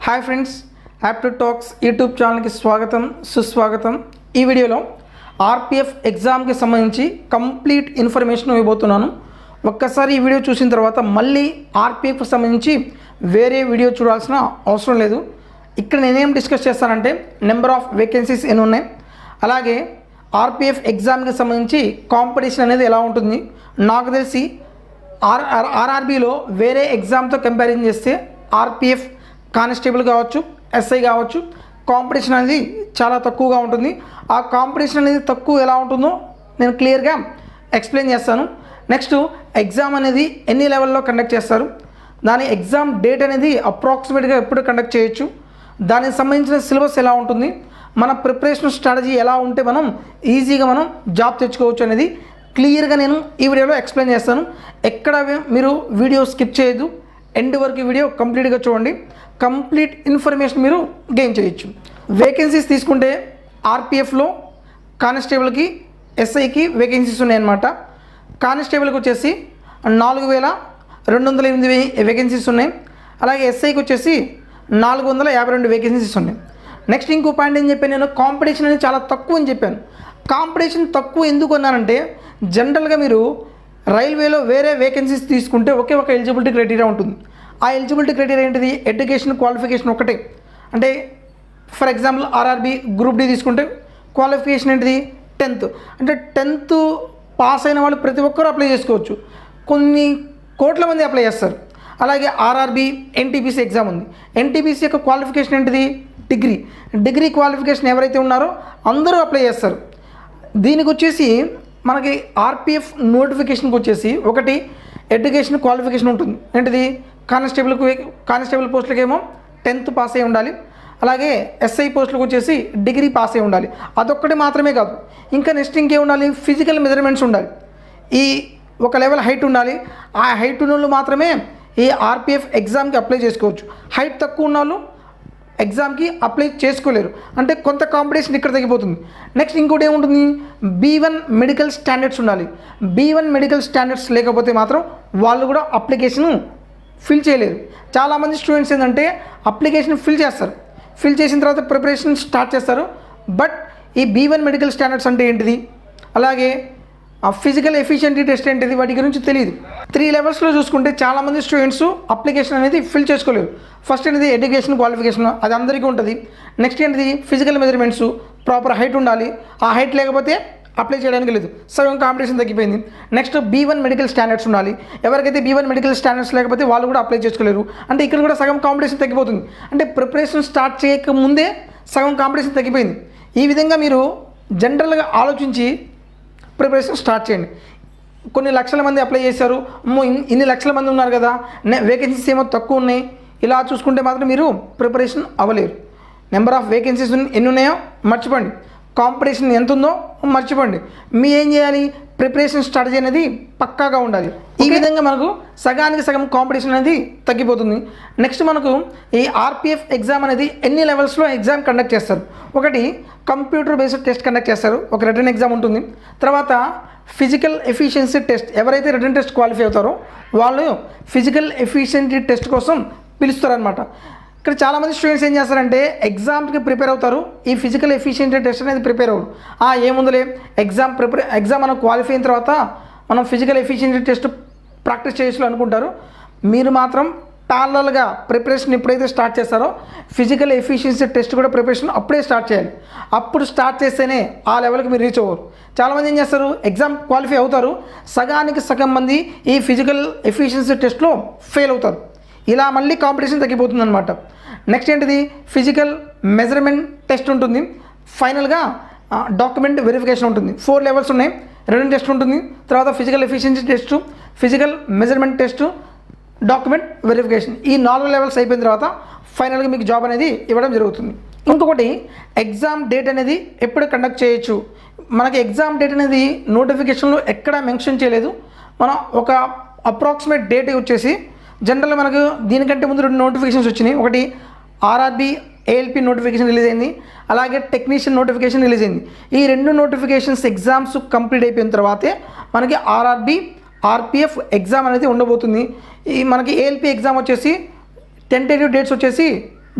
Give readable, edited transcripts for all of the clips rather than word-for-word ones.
Hi friends, apt talks YouTube ఛానల్కి స్వాగతం సుస్వాగతం. ఈ వీడియోలో ఆర్పిఎఫ్ ఎగ్జామ్కి సంబంధించి కంప్లీట్ ఇన్ఫర్మేషన్ ఇవ్వబోతున్నాను. ఒక్కసారి ఈ వీడియో చూసిన తర్వాత మళ్ళీ ఆర్పిఎఫ్కి సంబంధించి వేరే వీడియో చూడాల్సిన అవసరం లేదు. ఇక్కడ నేనేం డిస్కస్ చేస్తానంటే నెంబర్ ఆఫ్ వేకెన్సీస్ ఎన్ని ఉన్నాయి, అలాగే ఆర్పిఎఫ్ ఎగ్జామ్కి సంబంధించి కాంపిటీషన్ అనేది ఎలా ఉంటుంది. నాకు తెలిసి ఆర్ఆర్బీలో వేరే ఎగ్జామ్తో కంపారిజన్ చేస్తే ఆర్పిఎఫ్ కానిస్టేబుల్ కావచ్చు, ఎస్ఐ కావచ్చు, కాంపిటీషన్ అనేది చాలా తక్కువగా ఉంటుంది. ఆ కాంపిటీషన్ అనేది తక్కువ ఎలా ఉంటుందో నేను క్లియర్గా ఎక్స్ప్లెయిన్ చేస్తాను. నెక్స్ట్ ఎగ్జామ్ అనేది ఎన్ని లెవెల్లో కండక్ట్ చేస్తారు, దాని ఎగ్జామ్ డేట్ అనేది అప్రాక్సిమేట్గా ఎప్పుడు కండక్ట్ చేయొచ్చు, దానికి సంబంధించిన సిలబస్ ఎలా ఉంటుంది, మన ప్రిపరేషన్ స్ట్రాటజీ ఎలా ఉంటే మనం ఈజీగా జాబ్ తెచ్చుకోవచ్చు అనేది క్లియర్గా నేను ఈ వీడియోలో ఎక్స్ప్లెయిన్ చేస్తాను. ఎక్కడ మీరు వీడియో స్కిప్ చేయొద్దు, ఎండ్ వరకు వీడియో కంప్లీట్గా చూడండి. కంప్లీట్ ఇన్ఫర్మేషన్ మీరు గెయిన్ చేయొచ్చు. వేకెన్సీస్ తీసుకుంటే ఆర్పిఎఫ్లో కానిస్టేబుల్కి, ఎస్ఐకి వేకెన్సీస్ ఉన్నాయన్నమాట. కానిస్టేబుల్కి వచ్చేసి 4208 వేకెన్సీస్ ఉన్నాయి. అలాగే ఎస్ఐకి వచ్చేసి 452 వేకెన్సీస్ ఉన్నాయి. నెక్స్ట్ ఇంకో పాయింట్ ఏం చెప్పాను, నేను కాంపిటీషన్ అనేది చాలా తక్కువ అని చెప్పాను. కాంపిటీషన్ తక్కువ ఎందుకు అన్నానంటే, జనరల్గా మీరు రైల్వేలో వేరే వేకెన్సీస్ తీసుకుంటే ఒకే ఒక ఎలిజిబిలిటీ క్రైటీరియా ఉంటుంది. ఆ ఎలిజిబిలిటీ క్రైటీరియా ఏంటిది, ఎడ్యుకేషన్ క్వాలిఫికేషన్ ఒకటే. అంటే for example RRB group D తీసుకుంటే క్వాలిఫికేషన్ ఏంటిది 10th. అంటే 10th పాస్ అయిన వాళ్ళు ప్రతి ఒక్కరూ అప్లై చేసుకోవచ్చు, కొన్ని కోట్ల మంది అప్లై చేస్తారు. అలాగే ఆర్ఆర్బీ ఎన్టీపీసీ ఎగ్జామ్ ఉంది. ఎన్టీపీసీ యొక్క క్వాలిఫికేషన్ ఏంటిది డిగ్రీ క్వాలిఫికేషన్ ఎవరైతే ఉన్నారో అందరూ అప్లై చేస్తారు. దీనికి వచ్చేసి మనకి ఆర్పిఎఫ్ నోటిఫికేషన్కి వచ్చేసి ఒకటి ఎడ్యుకేషన్ క్వాలిఫికేషన్ ఉంటుంది. ఏంటిది, కానిస్టేబుల్ పోస్టులకి ఏమో 10th పాస్ అయి ఉండాలి. అలాగే ఎస్ఐ పోస్టులకు వచ్చేసి డిగ్రీ పాస్ అయి ఉండాలి. అదొక్కటి మాత్రమే కాదు, ఇంకా నెక్స్ట్ ఇంకే ఉండాలి, ఫిజికల్ మెజర్మెంట్స్ ఉండాలి. ఈ ఒక లెవెల్ హైట్ ఉండాలి. ఆ హైట్ ఉన్న వాళ్ళు మాత్రమే ఈ ఆర్పిఎఫ్ ఎగ్జామ్కి అప్లై చేసుకోవచ్చు. హైట్ తక్కువ ఉన్న వాళ్ళు ఎగ్జామ్కి అప్లై చేసుకోలేరు. అంటే కొంత కాంపిటీషన్ ఇక్కడ తగ్గిపోతుంది. నెక్స్ట్ ఇంకోటి ఏముంటుంది, B1 మెడికల్ స్టాండర్డ్స్ ఉండాలి. B1 మెడికల్ స్టాండర్డ్స్ లేకపోతే మాత్రం వాళ్ళు కూడా అప్లికేషన్ ఫిల్ చేయలేరు. చాలామంది స్టూడెంట్స్ ఏంటంటే అప్లికేషన్ ఫిల్ చేసిన తర్వాత ప్రిపరేషన్ స్టార్ట్ చేస్తారు. బట్ ఈ B1 మెడికల్ స్టాండర్డ్స్ అంటే ఏంటిది, అలాగే ఆ ఫిజికల్ ఎఫిషియెంటీ టెస్ట్ ఏంటిది, వాటి గురించి తెలియదు. 3 లెవెల్స్లో చూసుకుంటే చాలామంది స్టూడెంట్స్ అప్లికేషన్ అనేది ఫిల్ చేసుకోలేరు. ఫస్ట్ ఏంటిది ఎడ్యుకేషన్ క్వాలిఫికేషన్, అది అందరికీ ఉంటుంది. నెక్స్ట్ ఏంటిది ఫిజికల్ మెజర్మెంట్స్, ప్రాపర్ హైట్ ఉండాలి. ఆ హైట్ లేకపోతే అప్లై చేయడానికి లేదు, సగం కాంపిటీషన్ తగ్గిపోయింది. నెక్స్ట్ B1 మెడికల్ స్టాండర్డ్స్ ఉండాలి. ఎవరికైతే B1 మెడికల్ స్టాండర్డ్స్ లేకపోతే వాళ్ళు కూడా అప్లై చేసుకోలేరు. అంటే ఇక్కడ కూడా సగం కాంపిటీషన్ తగ్గిపోతుంది. అంటే ప్రిపరేషన్ స్టార్ట్ చేయకముందే సగం కాంపిటీషన్ తగ్గిపోయింది. ఈ విధంగా మీరు జనరల్గా ఆలోచించి ప్రిపరేషన్ స్టార్ట్ చేయండి. కొన్ని లక్షల మంది అప్లై చేశారు, ఇన్ని లక్షల మంది ఉన్నారు కదా, వేకెన్సీస్ ఏమో తక్కువ ఉన్నాయి, ఇలా చూసుకుంటే మాత్రం మీరు ప్రిపరేషన్ అవ్వలేరు. నెంబర్ ఆఫ్ వేకెన్సీస్ ఎన్ని ఉన్నాయో మర్చిపోండి, కాంపిటీషన్ ఎంత ఉందో మర్చిపోండి. మీ ఏం చేయాలి, ప్రిపరేషన్ స్ట్రాటజీ అనేది పక్కాగా ఉండాలి. ఈ విధంగా మనకు సగానికి సగం కాంపిటీషన్ అనేది తగ్గిపోతుంది. నెక్స్ట్ మనకు ఈ ఆర్పిఎఫ్ ఎగ్జామ్ అనేది ఎన్ని లెవెల్స్లో ఎగ్జామ్ కండక్ట్ చేస్తారు. ఒకటి కంప్యూటర్ బేస్డ్ టెస్ట్ కండక్ట్ చేస్తారు, ఒక రిటన్ ఎగ్జామ్ ఉంటుంది. తర్వాత ఫిజికల్ ఎఫిషియన్సీ టెస్ట్, ఎవరైతే రిటన్ టెస్ట్ క్వాలిఫై అవుతారో వాళ్ళు ఫిజికల్ ఎఫిషియన్సీ టెస్ట్ కోసం పిలుస్తారనమాట. ఇక్కడ చాలామంది స్టూడెంట్స్ ఏం చేస్తారంటే ఎగ్జామ్కి ప్రిపేర్ అవుతారు, ఈ ఫిజికల్ ఎఫిషియన్సీ టెస్ట్ అనేది ప్రిపేర్ అవ్వరు. ఏముందులే ఎగ్జామ్ మనం క్వాలిఫై అయిన తర్వాత మనం ఫిజికల్ ఎఫిషియన్సీ టెస్ట్ ప్రాక్టీస్ చేయొచ్చు అనుకుంటారు. మీరు మాత్రం ప్యారలల్గా ప్రిపరేషన్ ఎప్పుడైతే స్టార్ట్ చేస్తారో ఫిజికల్ ఎఫిషియన్సీ టెస్ట్ కూడా ప్రిపరేషన్ అప్పుడే స్టార్ట్ చేయాలి. అప్పుడు స్టార్ట్ చేస్తేనే ఆ లెవెల్కి మీరు రీచ్ అవ్వరు. చాలామంది ఏం చేస్తారు, ఎగ్జామ్ క్వాలిఫై అవుతారు, సగానికి సగం మంది ఈ ఫిజికల్ ఎఫిషియన్సీ టెస్ట్లో ఫెయిల్ అవుతారు. ఇలా మళ్ళీ కాంపిటీషన్ తగ్గిపోతుంది అనమాట. నెక్స్ట్ ఏంటిది ఫిజికల్ మెజర్మెంట్ టెస్ట్ ఉంటుంది. ఫైనల్గా డాక్యుమెంట్ వెరిఫికేషన్ ఉంటుంది. 4 లెవెల్స్ ఉన్నాయి. రిటన్ టెస్ట్ ఉంటుంది, తర్వాత physical efficiency test, physical measurement test, document verification. ఈ 4 లెవెల్స్ అయిపోయిన తర్వాత ఫైనల్గా మీకు జాబ్ అనేది ఇవ్వడం జరుగుతుంది. ఇంకొకటి ఎగ్జామ్ డేట్ అనేది ఎప్పుడు కండక్ట్ చేయొచ్చు. మనకి ఎగ్జామ్ డేట్ అనేది నోటిఫికేషన్లో ఎక్కడా మెన్షన్ చేయలేదు. మనం ఒక అప్రాక్సిమేట్ డేట్ వచ్చేసి జనరల్గా మనకు దీనికంటే ముందు 2 నోటిఫికేషన్స్ వచ్చినాయి. ఒకటి ఆర్ఆర్బీ ఏఎల్పి నోటిఫికేషన్ రిలీజ్ అయింది, అలాగే టెక్నీషియన్ నోటిఫికేషన్ రిలీజ్ అయింది. ఈ 2 నోటిఫికేషన్స్ ఎగ్జామ్స్ కంప్లీట్ అయిపోయిన తర్వాతే మనకి ఆర్పిఎఫ్ ఎగ్జామ్ అనేది ఉండబోతుంది. ఈ మనకి ఏఎల్పి ఎగ్జామ్ వచ్చేసి టెంటేటివ్ డేట్స్ వచ్చేసి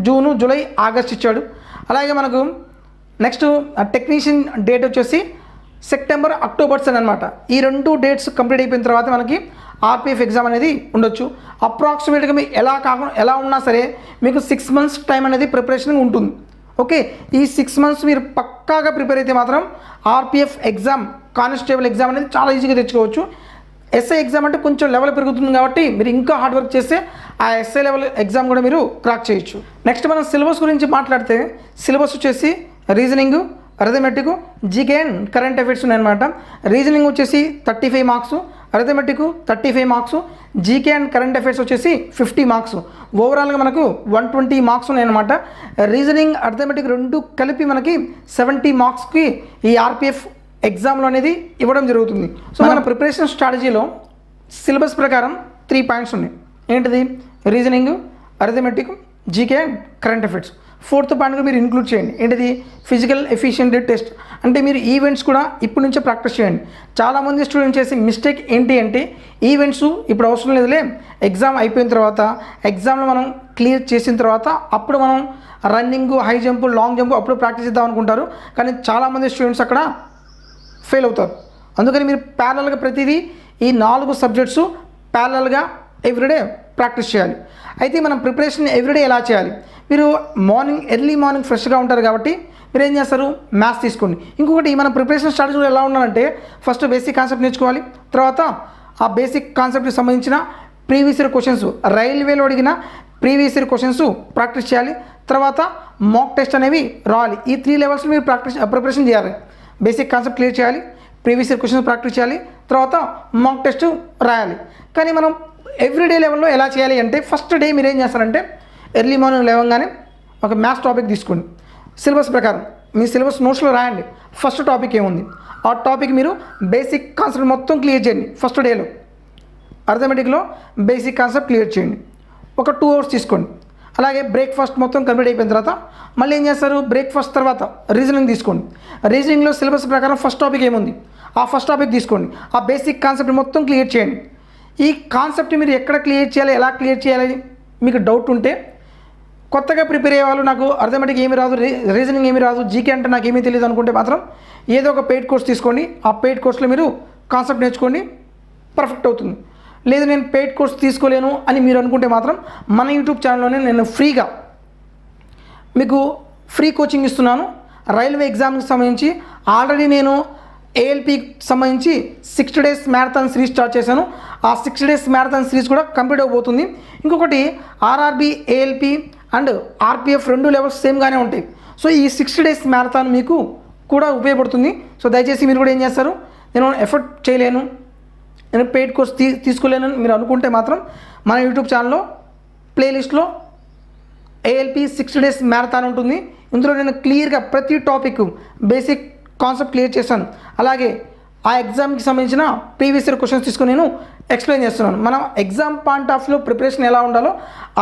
జూను, జూలై, ఆగస్ట్ ఇచ్చాడు. అలాగే మనకు నెక్స్ట్ టెక్నీషియన్ డేట్ వచ్చేసి సెప్టెంబర్, అక్టోబర్స్ అని అనమాట. ఈ 2 డేట్స్ కంప్లీట్ అయిపోయిన తర్వాత మనకి ఆర్పిఎఫ్ ఎగ్జామ్ అనేది ఉండొచ్చు. అప్రాక్సిమేట్గా మీకు ఎలా ఉన్నా సరే మీకు 6 months టైం అనేది ప్రిపరేషన్ ఉంటుంది. ఓకే, ఈ 6 months మీరు పక్కాగా ప్రిపేర్ అయితే మాత్రం ఆర్పిఎఫ్ ఎగ్జామ్, కానిస్టేబుల్ ఎగ్జామ్ అనేది చాలా ఈజీగా తెచ్చుకోవచ్చు. ఎస్ఐ ఎగ్జామ్ అంటే కొంచెం లెవెల్ పెరుగుతుంది కాబట్టి మీరు ఇంకా హార్డ్ వర్క్ చేస్తే ఆ ఎస్ఐ లెవెల్ ఎగ్జామ్ కూడా మీరు క్రాక్ చేయొచ్చు. నెక్స్ట్ మనం సిలబస్ గురించి మాట్లాడితే సిలబస్ వచ్చేసి reasoning, arithmetic, GK and current affairs ఉన్నాయన్నమాట. రీజనింగ్ వచ్చేసి 35 marks, arithmetic 35 marks, GK and current affairs వచ్చేసి 50 marks. ఓవరాల్గా మనకు 120 marks ఉన్నాయన్నమాట. రీజనింగ్, అరిథమెటిక్ 2 కలిపి మనకి 70 marksకి ఈ ఆర్పిఎఫ్ ఎగ్జామ్లో అనేది ఇవ్వడం జరుగుతుంది. సో మన ప్రిపరేషన్ స్ట్రాటజీలో సిలబస్ ప్రకారం 3 points ఉన్నాయి. ఏంటిది? Reasoning, arithmetic, GK and current affairs. 4th పాయింట్గా మీరు ఇంక్లూడ్ చేయండి. ఏంటిది? Physical efficient test. అంటే మీరు ఈవెంట్స్ కూడా ఇప్పటి నుంచే ప్రాక్టీస్ చేయండి. చాలామంది స్టూడెంట్స్ చేసే మిస్టేక్ ఏంటి అంటే ఈవెంట్స్ ఇప్పుడు అవసరం లేదులే, ఎగ్జామ్ అయిపోయిన తర్వాత ఎగ్జామ్లో మనం క్లియర్ చేసిన తర్వాత అప్పుడు మనం running, high jump, long jump అప్పుడు ప్రాక్టీస్ చేద్దాం అనుకుంటారు. కానీ చాలామంది స్టూడెంట్స్ అక్కడ ఫెయిల్ అవుతారు. అందుకని మీరు ప్యారలల్గా ప్రతిదీ ఈ 4 సబ్జెక్ట్స్ ప్యారలల్గా ఎవ్రీడే ప్రాక్టీస్ చేయాలి. అయితే మనం ప్రిపరేషన్ ఎవ్రీడే ఎలా చేయాలి? మీరు ఎర్లీ మార్నింగ్ ఫ్రెష్గా ఉంటారు కాబట్టి మీరు ఏం చేస్తారు? మ్యాథ్స్ తీసుకోండి. ఇంకొకటి మన ప్రిపరేషన్ స్ట్రాటజీ ఎలా ఉండాలంటే ఫస్ట్ బేసిక్ కాన్సెప్ట్ నేర్చుకోవాలి. తర్వాత ఆ బేసిక్ కాన్సెప్ట్కి సంబంధించిన ప్రీవియస్ ఇయర్ క్వశ్చన్స్, రైల్వేలో అడిగిన ప్రీవియస్ ఇయర్ క్వశ్చన్స్ ప్రాక్టీస్ చేయాలి. తర్వాత మాక్ టెస్ట్ అనేవి రావాలి. ఈ 3 levels మీరు ప్రిపరేషన్ చేయాలి. బేసిక్ కాన్సెప్ట్ క్లియర్ చేయాలి, ప్రీవియస్ ఇయర్ క్వశ్చన్స్ ప్రాక్టీస్ చేయాలి, తర్వాత మాక్ టెస్ట్ రాయాలి. కానీ మనం ఎవ్రీడే లెవెల్లో ఎలా చేయాలి అంటే ఫస్ట్ డే మీరు ఏం చేస్తారంటే ఎర్లీ మార్నింగ్ లేవగానే ఒక మ్యాథ్స్ టాపిక్ తీసుకోండి. సిలబస్ ప్రకారం మీ సిలబస్ నోట్స్లో రాయండి. ఫస్ట్ టాపిక్ ఏముంది ఆ టాపిక్ మీరు బేసిక్ కాన్సెప్ట్ మొత్తం క్లియర్ చేయండి. ఫస్ట్ డేలో అర్థమెటిక్లో బేసిక్ కాన్సెప్ట్ క్లియర్ చేయండి. ఒక 2 hours తీసుకోండి. అలాగే బ్రేక్ఫాస్ట్ మొత్తం కంప్లీట్ అయిపోయిన తర్వాత మళ్ళీ ఏం చేస్తారు? బ్రేక్ఫాస్ట్ తర్వాత రీజనింగ్ తీసుకోండి. రీజనింగ్లో సిలబస్ ప్రకారం ఫస్ట్ టాపిక్ ఏముంది ఆ ఫస్ట్ టాపిక్ తీసుకోండి. ఆ బేసిక్ కాన్సెప్ట్ మొత్తం క్లియర్ చేయండి. ఈ కాన్సెప్ట్ మీరు ఎక్కడ క్లియర్ చేయాలి, ఎలా క్లియర్ చేయాలి మీకు డౌట్ ఉంటే, కొత్తగా ప్రిపేర్ అయ్యే వాళ్ళు నాకు అర్థమెటిక్ ఏమీ రాదు, రీజనింగ్ ఏమీ రాదు, జీకే అంటే నాకు ఏమీ తెలియదు అనుకుంటే మాత్రం ఏదో ఒక పెయిడ్ కోర్స్ తీసుకోండి. ఆ పెయిడ్ కోర్స్లో మీరు కాన్సెప్ట్ నేర్చుకోండి, పర్ఫెక్ట్ అవుతుంది. లేదు నేను పెయిడ్ కోర్స్ తీసుకోలేను అని మీరు అనుకుంటే మాత్రం మన యూట్యూబ్ ఛానల్లోనే నేను ఫ్రీగా మీకు ఫ్రీ కోచింగ్ ఇస్తున్నాను. రైల్వే ఎగ్జామ్కి సంబంధించి ఆల్రెడీ నేను ఏఎల్పికి సంబంధించి 60 days మ్యారథాన్ సిరీస్ స్టార్ట్ చేశాను. ఆ 60 days మ్యారథాన్ సిరీస్ కూడా కంప్లీట్ అయిపోతుంది. ఇంకొకటి RRB, ALP and RPF 2 levels సేమ్గానే ఉంటాయి. సో ఈ 60 days మ్యారథాన్ మీకు కూడా ఉపయోగపడుతుంది. సో దయచేసి మీరు కూడా ఏం చేస్తారు? నేను ఎఫర్ట్ చేయలేను, నేను పెయిడ్ కోర్స్ తీసుకోలేను మీరు అనుకుంటే మాత్రం మన యూట్యూబ్ ఛానల్లో ప్లేలిస్ట్లో ఏఎల్పి 60 days మ్యారథాన్ ఉంటుంది. ఇందులో నేను క్లియర్గా ప్రతి టాపిక్ బేసిక్ కాన్సెప్ట్ క్లియర్ చేశాను. అలాగే ఆ ఎగ్జామ్కి సంబంధించిన ప్రీవియస్ ఇయర్ క్వశ్చన్స్ తీసుకొని నేను ఎక్స్ప్లెయిన్ చేస్తున్నాను. మనం ఎగ్జామ్ పాయింట్ ఆఫ్ వ్యూలో ప్రిపరేషన్ ఎలా ఉండాలో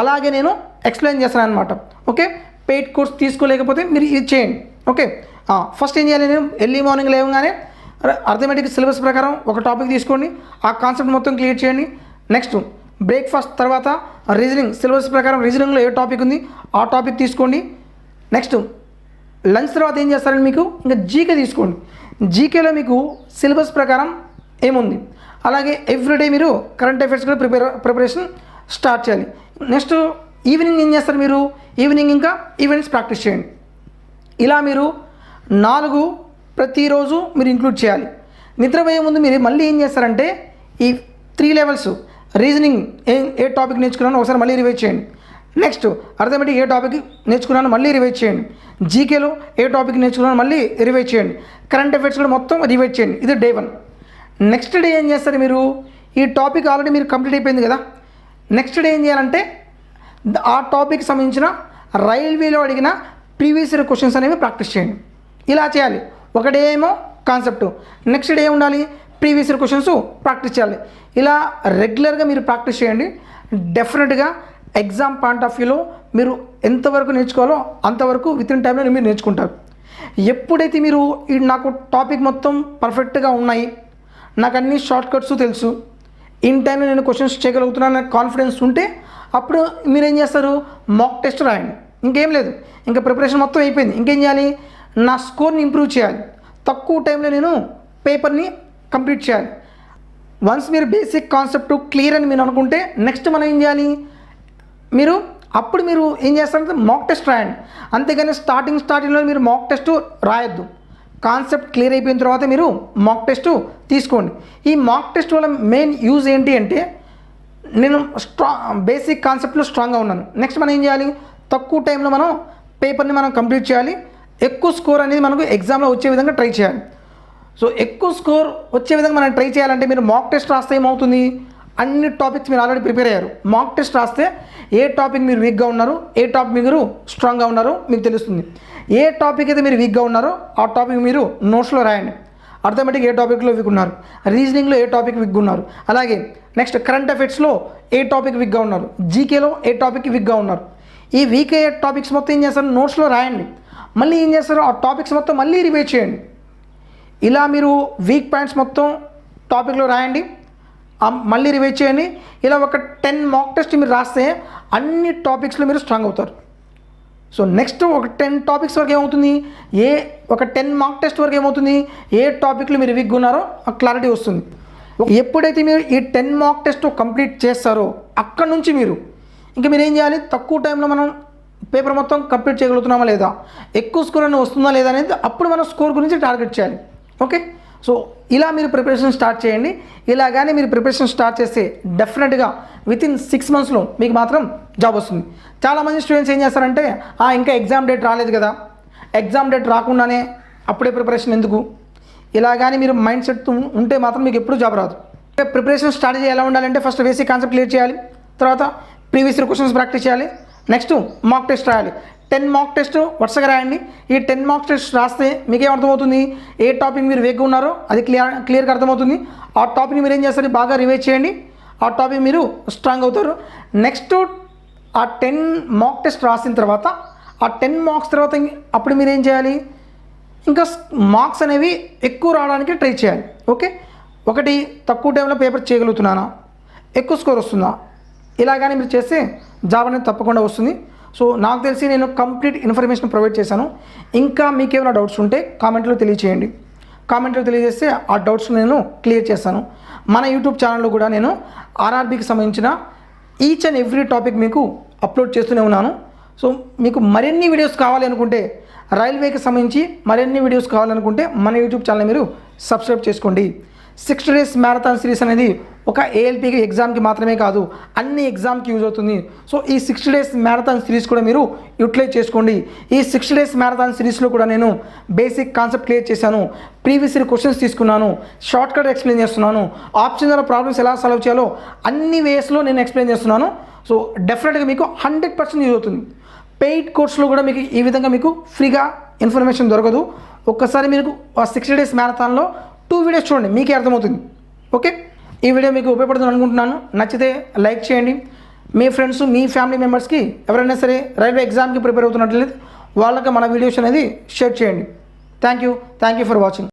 అలాగే నేను ఎక్స్ప్లెయిన్ చేస్తాను అనమాట. ఓకే, పెయిడ్ కోర్స్ తీసుకోలేకపోతే మీరు ఇది చేయండి. ఓకే, ఫస్ట్ ఏం చేయాలి? నేను ఎర్లీ మార్నింగ్ లేవగానే అర్థమెటిక్ సిలబస్ ప్రకారం ఒక టాపిక్ తీసుకోండి, ఆ కాన్సెప్ట్ మొత్తం క్లియర్ చేయండి. నెక్స్ట్ బ్రేక్ఫాస్ట్ తర్వాత రీజనింగ్ సిలబస్ ప్రకారం రీజనింగ్లో ఏ టాపిక్ ఉంది ఆ టాపిక్ తీసుకోండి. నెక్స్ట్ లంచ్ తర్వాత ఏం చేస్తారంటే మీకు ఇంకా జీకే తీసుకోండి. జీకేలో మీకు సిలబస్ ప్రకారం ఏముంది, అలాగే ఎవ్రీడే మీరు కరెంట్ అఫైర్స్ కూడా ప్రిపరేషన్ స్టార్ట్ చేయాలి. నెక్స్ట్ ఈవినింగ్ ఏం చేస్తారు? మీరు ఈవినింగ్ ఇంకా ఈవెంట్స్ ప్రాక్టీస్ చేయండి. ఇలా మీరు 4 ప్రతిరోజు మీరు ఇంక్లూడ్ చేయాలి. నిద్రపోయే ముందు మీరు మళ్ళీ ఏం చేస్తారంటే ఈ 3 levels రీజనింగ్ ఏ టాపిక్ నేర్చుకున్నానో ఒకసారి మళ్ళీ రివైజ్ చేయండి. నెక్స్ట్ అర్థమెటిక్ ఏ టాపిక్ నేర్చుకున్నానో మళ్ళీ రివైజ్ చేయండి. జీకేలో ఏ టాపిక్ నేర్చుకున్నానో మళ్ళీ రివైజ్ చేయండి. కరెంట్ అఫైర్స్ కూడా మొత్తం రివైజ్ చేయండి. ఇది డే 1. నెక్స్ట్ డే ఏం చేస్తారు? మీరు ఈ టాపిక్ ఆల్రెడీ మీరు కంప్లీట్ అయిపోయింది కదా, నెక్స్ట్ డే ఏం చేయాలంటే ఆ టాపిక్ సంబంధించిన రైల్వేలో అడిగిన ప్రీవియస్ ఇయర్ క్వశ్చన్స్ అనేవి ప్రాక్టీస్ చేయండి. ఇలా చేయాలి. ఒక డే ఏమో కాన్సెప్ట్, నెక్స్ట్ డే ఉండాలి ప్రీవియస్ ఇయర్ క్వశ్చన్స్ ప్రాక్టీస్ చేయాలి. ఇలా రెగ్యులర్గా మీరు ప్రాక్టీస్ చేయండి. డెఫినెట్గా ఎగ్జామ్ పాయింట్ ఆఫ్ వ్యూలో మీరు ఎంతవరకు నేర్చుకోవాలో అంతవరకు వితిన్ టైంలో మీరు నేర్చుకుంటారు. ఎప్పుడైతే మీరు నాకు టాపిక్ మొత్తం పర్ఫెక్ట్గా ఉన్నాయి, నాకు అన్ని షార్ట్ కట్స్ తెలుసు, ఇన్ టైంలో నేను క్వశ్చన్స్ చేయగలుగుతున్నాను అనే కాన్ఫిడెన్స్ ఉంటే అప్పుడు మీరేం చేస్తారు? మాక్ టెస్ట్ రాయండి. ఇంకేం లేదు, ఇంకా ప్రిపరేషన్ మొత్తం అయిపోయింది. ఇంకేం చేయాలి, నా స్కోర్ని ఇంప్రూవ్ చేయాలి, తక్కువ టైంలో నేను పేపర్ని కంప్లీట్ చేయాలి. వన్స్ మీరు బేసిక్ కాన్సెప్ట్ క్లియర్ అని మీరు అనుకుంటే నెక్స్ట్ మనం ఏం చేయాలి, అప్పుడు మీరు ఏం చేస్తారంటే మాక్ టెస్ట్ రాయండి. అంతేగాని స్టార్టింగ్లో మీరు మాక్ టెస్ట్ రాయొద్దు. కాన్సెప్ట్ క్లియర్ అయిపోయిన తర్వాత మీరు మాక్ టెస్ట్ తీసుకోండి. ఈ మాక్ టెస్ట్ వల్ల మెయిన్ యూజ్ ఏంటి అంటే, నేను బేసిక్ కాన్సెప్ట్లో స్ట్రాంగ్గా ఉన్నాను, నెక్స్ట్ మనం ఏం చేయాలి, తక్కువ టైంలో మనం పేపర్ని మనం కంప్లీట్ చేయాలి, ఎక్కువ స్కోర్ అనేది మనకు ఎగ్జామ్లో వచ్చే విధంగా ట్రై చేయాలి. సో ఎక్కువ స్కోర్ వచ్చే విధంగా మనం ట్రై చేయాలంటే మీరు మాక్ టెస్ట్ రాస్తే ఏమవుతుంది, అన్ని టాపిక్స్ మీరు ఆల్రెడీ ప్రిపేర్ అయ్యారు. మాక్ టెస్ట్ రాస్తే ఏ టాపిక్ మీరు వీక్గా ఉన్నారు, ఏ టాపిక్ మీరు స్ట్రాంగ్గా ఉన్నారో మీకు తెలుస్తుంది. ఏ టాపిక్ అయితే మీరు వీక్గా ఉన్నారో ఆ టాపిక్ మీరు నోట్స్లో రాయండి. అర్థమెటిక్ ఏ టాపిక్లో వీక్ ఉన్నారు, రీజనింగ్లో ఏ టాపిక్ వీక్గా ఉన్నారు, అలాగే నెక్స్ట్ కరెంట్ అఫైర్స్లో ఏ టాపిక్ వీక్గా ఉన్నారు, జీకేలో ఏ టాపిక్ వీక్గా ఉన్నారు. ఈ వీక్ అయ్యే టాపిక్స్ మొత్తం ఏం చేస్తారు, నోట్స్లో రాయండి. మళ్ళీ ఏం చేస్తారు, ఆ టాపిక్స్ మొత్తం మళ్ళీ రివైజ్ చేయండి. ఇలా మీరు వీక్ పాయింట్స్ మొత్తం టాపిక్లో రాయండి, మళ్ళీ రివైజ్ చేయండి. ఇలా ఒక 10 మాక్ టెస్ట్ మీరు రాస్తే అన్ని టాపిక్స్లో మీరు స్ట్రాంగ్ అవుతారు. సో నెక్స్ట్ ఒక 10 టాపిక్స్ వరకు ఏమవుతుంది, ఒక 10 మాక్ టెస్ట్ వరకు ఏమవుతుంది, ఏ టాపిక్లో మీరు వీక్గా ఉన్నారో ఆ క్లారిటీ వస్తుంది. ఎప్పుడైతే మీరు ఈ 10 మాక్ టెస్ట్ కంప్లీట్ చేస్తారో అక్కడ నుంచి మీరు ఏం చేయాలి, తక్కువ టైంలో మనం పేపర్ మొత్తం కంప్లీట్ చేయగలుగుతున్నామా లేదా, ఎక్కువ స్కోర్ అనేది వస్తుందా లేదా అనేది అప్పుడు మనం స్కోర్ గురించి టార్గెట్ చేయాలి. ఓకే, సో ఇలా మీరు ప్రిపరేషన్ స్టార్ట్ చేయండి. ఇలా కానీ మీరు ప్రిపరేషన్ స్టార్ట్ చేస్తే డెఫినెట్గా వితిన్ 6 మంత్స్లో మీకు మాత్రం జాబ్ వస్తుంది. చాలామంది స్టూడెంట్స్ ఏం చేస్తారంటే, ఇంకా ఎగ్జామ్ డేట్ రాలేదు కదా, ఎగ్జామ్ డేట్ రాకుండానే అప్పుడే ప్రిపరేషన్ ఎందుకు, ఇలా కానీ మీరు మైండ్ సెట్ ఉంటే మాత్రం మీకు ఎప్పుడూ జాబ్ రాదు. ప్రిపరేషన్ స్ట్రాటజీ ఎలా ఉండాలంటే, ఫస్ట్ బేసిక్ కాన్సెప్ట్ క్లియర్ చేయాలి, తర్వాత ప్రీవియస్ ఇయర్ క్వశ్చన్స్ ప్రాక్టీస్ చేయాలి, నెక్స్ట్ మాక్ టెస్ట్ రాయాలి. 10 మాక్ టెస్ట్ వరుసగా రాయండి. ఈ 10 మాక్ టెస్ట్ రాస్తే మీకేం అర్థమవుతుంది, ఏ టాపిక్ మీరు వేగ్గా ఉన్నారో అది క్లియర్గా అర్థమవుతుంది. ఆ టాపిక్ మీరు ఏం చేస్తారు, బాగా రివైజ్ చేయండి, ఆ టాపిక్ మీరు స్ట్రాంగ్ అవుతారు. నెక్స్ట్ ఆ 10 మాక్ టెస్ట్ రాసిన తర్వాత ఆ 10 మార్క్స్ తర్వాత అప్పుడు మీరు ఏం చేయాలి, ఇంకా మార్క్స్ అనేవి ఎక్కువ రావడానికి ట్రై చేయాలి. ఓకే, ఒకటి తక్కువ టైంలో పేపర్ చేయగలుగుతున్నానా, ఎక్కువ స్కోర్ వస్తుందా, ఇలా కానీ మీరు చేస్తే జాబ్ అనేది తప్పకుండా వస్తుంది. సో నాకు తెలిసి నేను కంప్లీట్ ఇన్ఫర్మేషన్ ప్రొవైడ్ చేశాను. ఇంకా మీకు ఏమైనా డౌట్స్ ఉంటే కామెంట్లో తెలియచేయండి. కామెంట్లో తెలియజేస్తే ఆ డౌట్స్ నేను క్లియర్ చేస్తాను. మన యూట్యూబ్ ఛానల్లో కూడా నేను ఆర్ఆర్బీకి సంబంధించిన ఈచ్ అండ్ ఎవ్రీ టాపిక్ మీకు అప్లోడ్ చేస్తూనే ఉన్నాను. సో మీకు మరిన్ని వీడియోస్ కావాలి అనుకుంటే, రైల్వేకి సంబంధించి మరిన్ని వీడియోస్ కావాలనుకుంటే మన యూట్యూబ్ ఛానల్ మీరు సబ్స్క్రైబ్ చేసుకోండి. 60 డేస్ మ్యారథాన్ సిరీస్ అనేది ఒక ఏఎల్పీకి ఎగ్జామ్కి మాత్రమే కాదు, అన్ని ఎగ్జామ్కి యూజ్ అవుతుంది. సో ఈ 60 డేస్ మ్యారథాన్ సిరీస్ కూడా మీరు యూటిలైజ్ చేసుకోండి. ఈ 60 డేస్ మ్యారథాన్ సిరీస్లో కూడా నేను బేసిక్ కాన్సెప్ట్ క్లియర్ చేశాను, ప్రీవియస్ ఇయర్ క్వశ్చన్స్ తీసుకున్నాను, షార్ట్ కట్ ఎక్స్ప్లెయిన్ చేస్తున్నాను, ఆప్షనల్ ప్రాబ్లమ్స్ ఎలా సాల్వ్ చేయాలో అన్ని వేస్లో నేను ఎక్స్ప్లెయిన్ చేస్తున్నాను. సో డెఫినెట్గా మీకు 100% యూజ్ అవుతుంది. పెయిడ్ కోర్సులో కూడా మీకు ఈ విధంగా మీకు ఫ్రీగా ఇన్ఫర్మేషన్ దొరకదు. ఒక్కసారి మీరు ఆ 60 డేస్ మ్యారథాన్లో 2 వీడియోస్ చూడండి, మీకే అర్థమవుతుంది. ఓకే, ఈ వీడియో మీకు ఉపయోగపడుతుంది అనుకుంటున్నాను. నచ్చితే లైక్ చేయండి. మీ ఫ్రెండ్స్, మీ ఫ్యామిలీ మెంబర్స్కి ఎవరైనా సరే రైల్వే ఎగ్జామ్కి ప్రిపేర్ అవుతున్నట్లయితే వాళ్ళకి మన వీడియోస్ అనేది షేర్ చేయండి. Thank you for watching.